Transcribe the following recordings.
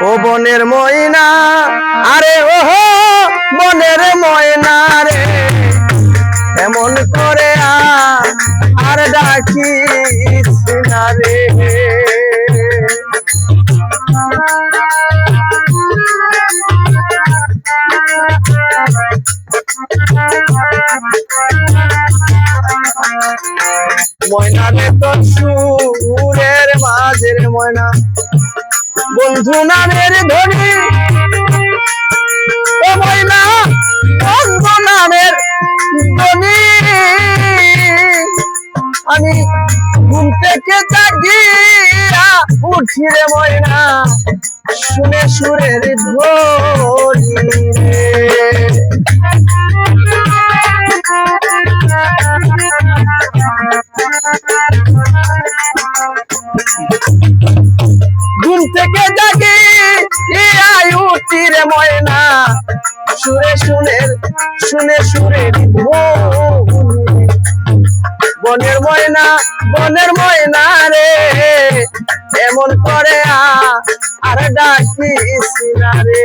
ও বনের ময়না, আরে ওহো বনের ময়না রে, এমন করে আর ডাকিস না রে। ময়না রে তোর সুরের মাঝের ময়না, বন্ধু নামের ধনী, ও ময়না বন্ধু নামের ধনী। আমি ঘুম থেকে জাগিয়া উঠি রে ময়না, শুনে সুরের ধ্বনি রে। ঘুম থেকে জাগি উঠি রে ময়না, সুরে শুনে সুরের ধ্বনি। বনের ময়না, বনের ময়না রে, এমন করে আর ডাকিস না রে।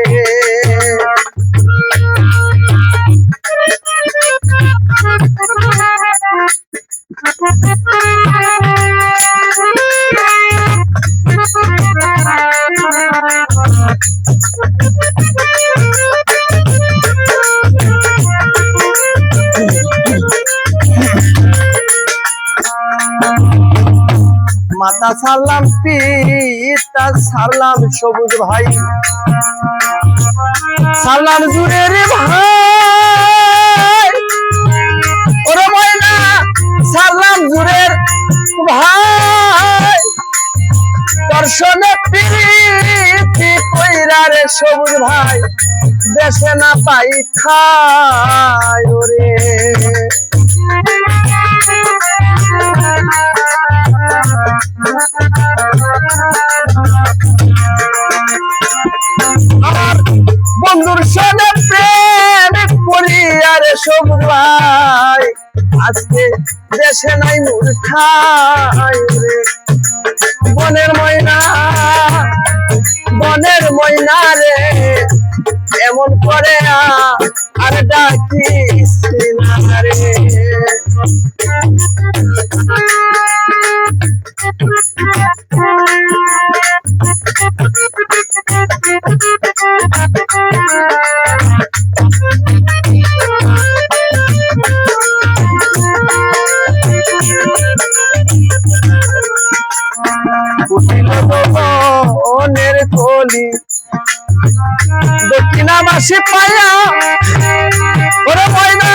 মাতা সালাম পিতা সালাম সবুজ ভাই, সালাম জুড়ে রে ভাই, ওরে ময়না সালাম জুড়ে ভাই। দর্শনে প্রীতি কইরা রে সবুজ ভাই, দেশে না পাই খায় ওরে। আমার বন্ধুর সাথে প্রেম করিয়া রে সবুজ ভাই, আজকে দেশে নাই মোর ঠাই রে। বনের ময়না, বনের ময়না রে, এমন করে আর ডাকিস না রে। বনের কলি দক্ষিণাবাসী পায়া, ওরে ময়না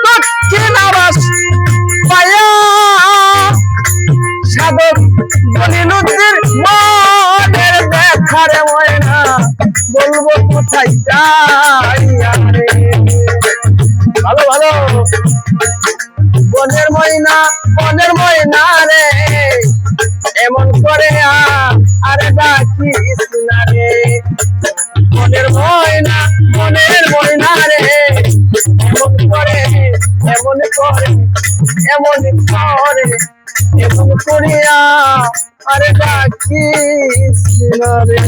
দক্ষিণাবাস পায়া। সাধক বলিলুদ্দির মনের দেখা রে ময়না, বলবো কোথায় যাইয়া রে। ভালো ভালো। বনের ময়না, বনের ময়না রে, এমন করে আর ডাকিস না রে। বনের ময়না, বনের ময়না রে, এমন করে এমন করে এমন করে এমন করিয়া আর ডাকিস না রে।